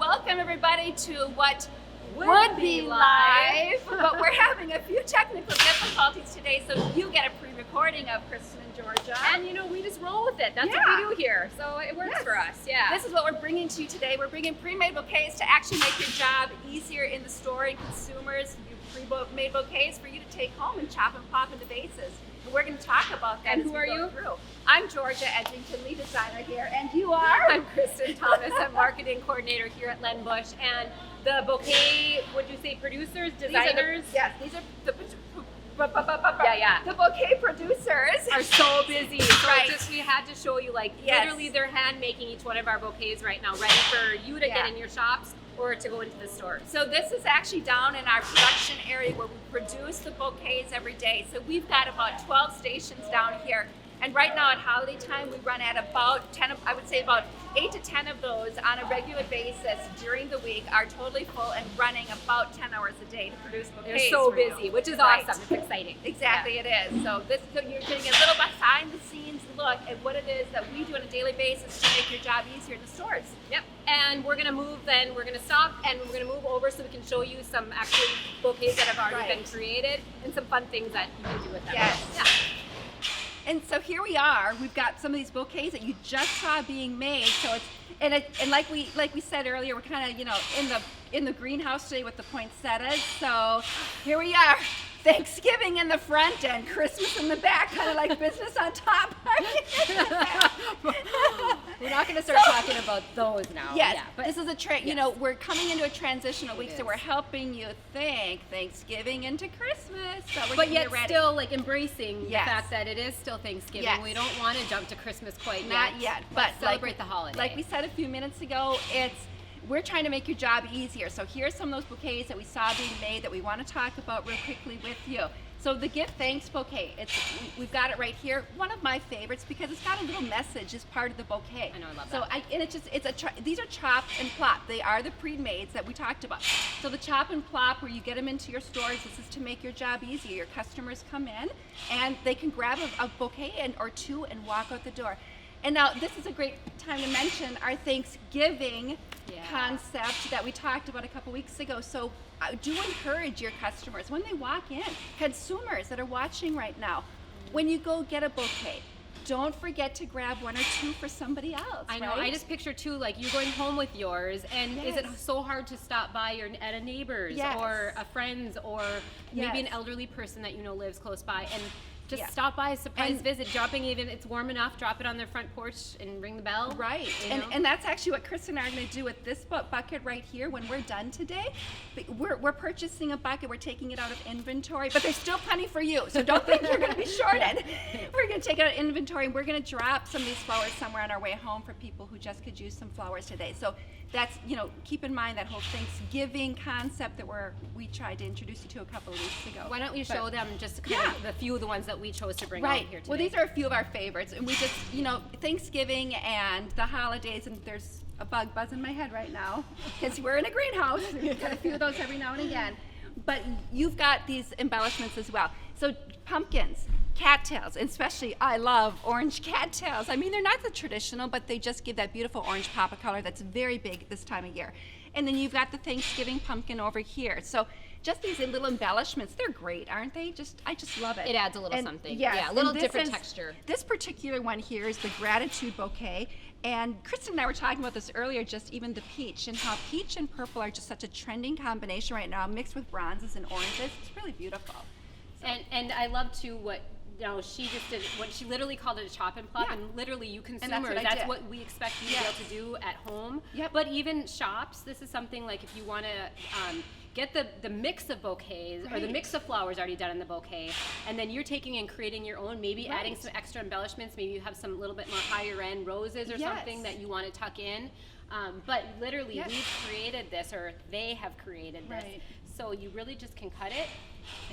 welcome everybody to what would be live, but we're having a few technical difficulties today, so you get a pre-recording of Kristen and Georgia. And we just roll with it. That's what we do here, so it works for us. Yeah. This is what we're bringing to you today. We're bringing pre-made bouquets to actually make your job easier in the store, and consumers pre-made bouquets for you to take home and chop and pop into vases. And we're going to talk about that. And who are you? Through. I'm Georgia Edgington, lead designer here, and you are? I'm Kristen Thomas. I'm marketing coordinator here at Len Bush, and the bouquet, would you say producers, designers? These are the The bouquet producers are so busy. So Right. we had to show you, literally they're hand making each one of our bouquets right now, ready for you to get in your shops or to go into the stores. So this is actually down in our production area where we produce the bouquets every day. So we've got about 12 stations down here. And right now at holiday time, we run at about 10, I would say about 8 to 10 of those on a regular basis during the week, are totally full and running about 10 hours a day to produce bouquets. They're so for you. busy, which is Right. awesome. It's exciting. Exactly, it is. So you're getting a little behind the scenes look at what it is that we do on a daily basis to make your job easier in the stores. Yep. And we're gonna move then, we're gonna stop and we're gonna move over so we can show you some actual bouquets that have already been created and some fun things that you can do with them. Yes. Yeah. And so here we are. We've got some of these bouquets that you just saw being made. So it's and like we said earlier, we're kind of in the greenhouse today with the poinsettias. So here we are. Thanksgiving in the front and Christmas in the back, kind of like business on top. We're not going to start talking about those now. Yes, Yeah, but this is a we're coming into a transitional week, so we're helping you think Thanksgiving into Christmas. So we're but getting yet you ready. still embracing Yes. the fact that it is still Thanksgiving. Yes. We don't want to jump to Christmas quite Not yet, but celebrate the holiday. Like we said a few minutes ago, we're trying to make your job easier. So here's some of those bouquets that we saw being made that we want to talk about real quickly with you. So the Give Thanks bouquet, we've got it right here. One of my favorites because it's got a little message as part of the bouquet. I know, I love that. So these are chop and plop. They are the pre-mades that we talked about. So the chop and plop, where you get them into your stores, this is to make your job easier. Your customers come in and they can grab a bouquet or two and walk out the door. And now this is a great time to mention our Thanksgiving concept that we talked about a couple weeks ago. So do encourage your customers when they walk in, consumers that are watching right now, when you go get a bouquet, don't forget to grab one or two for somebody else. I know. Right? I just picture too, you going home with yours, and is it so hard to stop by at a neighbor's or a friend's or maybe an elderly person that lives close by, and just stop by, a surprise visit, it's warm enough, drop it on their front porch and ring the bell. Right, and that's actually what Kristen and I are going to do with this bucket right here when we're done today. We're purchasing a bucket, we're taking it out of inventory, but there's still plenty for you, so don't think you're going to be shorted. We're going to take it out of inventory and we're going to drop some of these flowers somewhere on our way home for people who just could use some flowers today. So that's, keep in mind that whole Thanksgiving concept that we tried to introduce you to a couple of weeks ago. Why don't we show them just kind of the few of the ones that we chose to bring out here today? Well, these are a few of our favorites, and we just, Thanksgiving and the holidays, and there's a bug buzzing my head right now because we're in a greenhouse. We've got a few of those every now and again. But you've got these embellishments as well. So pumpkins, cattails, especially I love orange cattails. I mean, they're not the traditional, but they just give that beautiful orange pop of color that's very big this time of year. And then you've got the Thanksgiving pumpkin over here. So just these little embellishments, they're great, aren't they? I just love it. It adds a little something. Yes, Yeah, a little and different texture. This particular one here is the Gratitude Bouquet. And Kristen and I were talking about this earlier, just even the peach, and how peach and purple are just such a trending combination right now, mixed with bronzes and oranges. It's really beautiful. So. And I love too what she just did, what she literally called it a chop and plop, and literally you consumers, that's what we expect you to be able to do at home. Yep. But even shops, this is something like if you want to get the mix of bouquets or the mix of flowers already done in the bouquet, and then you're taking and creating your own, maybe adding some extra embellishments, maybe you have some little bit more higher end roses or something that you want to tuck in. But literally we've created this, or they have created this. So you really just can cut it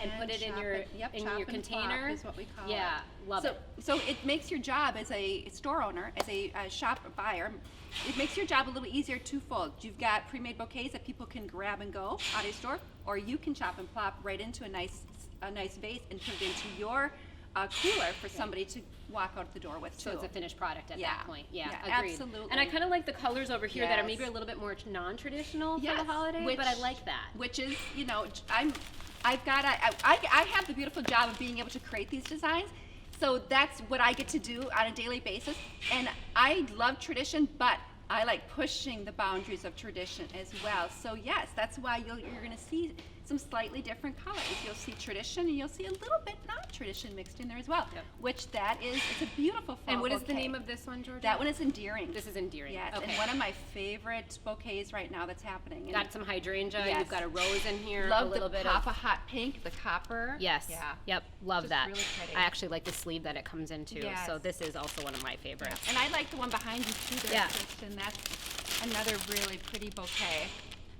and put it in your container. Is what we call it. Love it. So it makes your job as a store owner, as a shop buyer, it makes your job a little easier twofold. You've got pre-made bouquets that people can grab and go out of your store, or you can chop and plop right into a nice vase and put it into your cooler for somebody to walk out the door with too. So it's a finished product at Yeah. that point. Yeah, Yeah, agreed. absolutely. And I kind of like the colors over here that are maybe Yes. a little bit more non-traditional for Yes, the holiday, but I like that. Which is, you know, I have the beautiful job of being able to create these designs. So that's what I get to do on a daily basis. And I love tradition, but I like pushing the boundaries of tradition as well. So yes, that's why you're going to see some slightly different colors. You'll see tradition and you'll see a little bit non-tradition mixed in there as well. Yep. Which it's a beautiful fall And what is the bouquet. name of this one, Georgia? That one is Endearing. This is Endearing. Yes, Okay. and one of my favorite bouquets right now that's happening. And Got some hydrangea. Yes. You've got a rose in here. love a little the bit Papa of Hot Pink, the copper. yes. Yeah. Yep. Love Just that. really pretty. I actually like the sleeve that it comes into. Yes. So this is also one of my favorites. And I like the one behind you too, there, Yeah. Kristen. That's another really pretty bouquet.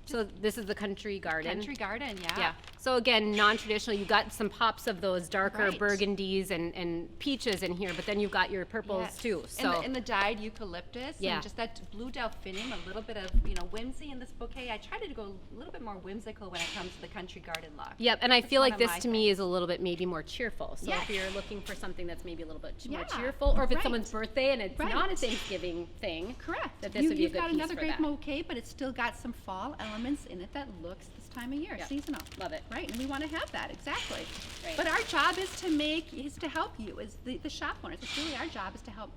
So this is the Country Garden. Country Garden, yeah. Yeah. So again, non-traditional. You got some pops of those darker Right. burgundies and peaches in here, but then you've got your purples Yes. too. And So the dyed eucalyptus, Yeah. and just that blue delphinium, a little bit of whimsy in this bouquet. I try to go a little bit more whimsical when it comes to the Country Garden look. yep, and I That's feel one like of this my to me is a little bit maybe more cheerful. So Yes. if you're looking for something that's maybe a little bit more Yeah. cheerful, or if it's Right. someone's birthday and it's Right. not a Thanksgiving thing, Correct. that this would be a You've good got piece another for great that. bouquet, but it's still got some fall elements in it that looks this time of year, Yeah. seasonal. Love it. Right, and we want to have that, exactly. Right. But our job is to help you, as the shop owners. It's really our job is to help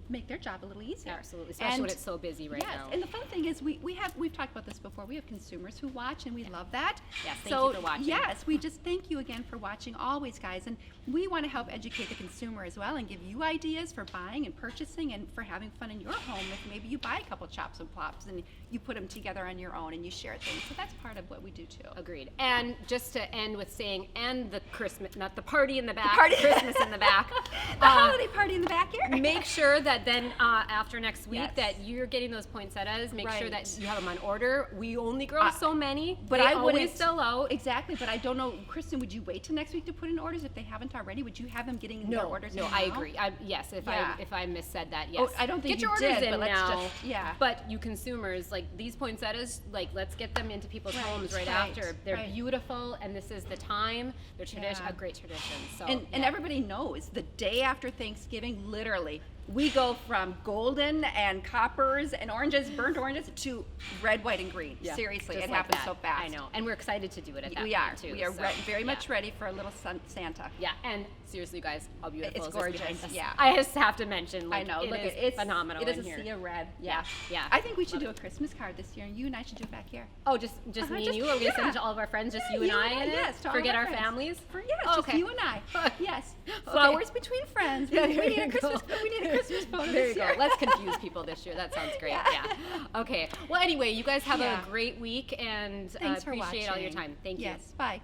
make their job a little easier. Absolutely, especially when it's so busy right yes, now. and the fun thing is we've talked about this before. We have consumers who watch, and we love that. Yes, thank so, you for watching. Yes, we just thank you again for watching always, guys. And we want to help educate the consumer as well and give you ideas for buying and purchasing and for having fun in your home. If maybe you buy a couple chops and plops and you put them together on your own and you share things. So that's part of what we do too. Agreed. And just to end with saying, and the Christmas, not the party in the back, party- Christmas in the back. The holiday party in the back here. Make sure that then after next week Yes. that you're getting those poinsettias. Make sure that Right. you have them on order. We only grow so many, But they I always wouldn't sell out. Exactly, but I don't know, Kristen. Would you wait till next week to put in orders if they haven't already? Would you have them getting their orders? No, in I now? agree. Yes, if Yeah. I missaid that, yes. Oh, I don't think get you your orders did, in but let's now. just- yeah. But you consumers, like these poinsettias, like let's get them into people's Right, homes right right, after. They're right. beautiful, and this is the time. They're Yeah. a great tradition. So And yeah. everybody knows the day after Thanksgiving, literally, we go from golden and coppers and oranges, burnt oranges, to red, white, and green. Yeah, Seriously, just it like happens that. so fast. I know, and we're excited to do it at that We point are. too. We are so, very yeah. much ready for a little Santa. Yeah, and seriously, guys, how beautiful It's is this behind gorgeous, us? yeah. I just have to mention, like, I know. it Look, is it's phenomenal It is in a here. sea of red. Yeah, yeah. I think we should Love do a it. Christmas card this year, and you and I should do it back here. Oh, just me just- and you? Are we gonna send yeah. it to all of our friends, just Yeah, you and I in it? Yes, to all of Forget our friends. families? Yes, Oh, just okay. you and I. Yes. Okay. Flowers between friends. We, Yeah, we there need a you Christmas. go. We need a Christmas photo There you this go. year. Let's confuse people this year. That sounds great. Yeah. Yeah. Okay. Well, anyway, you guys have Yeah. a great week, and Thanks for appreciate all your watching. time. Thank you. Yes. Bye.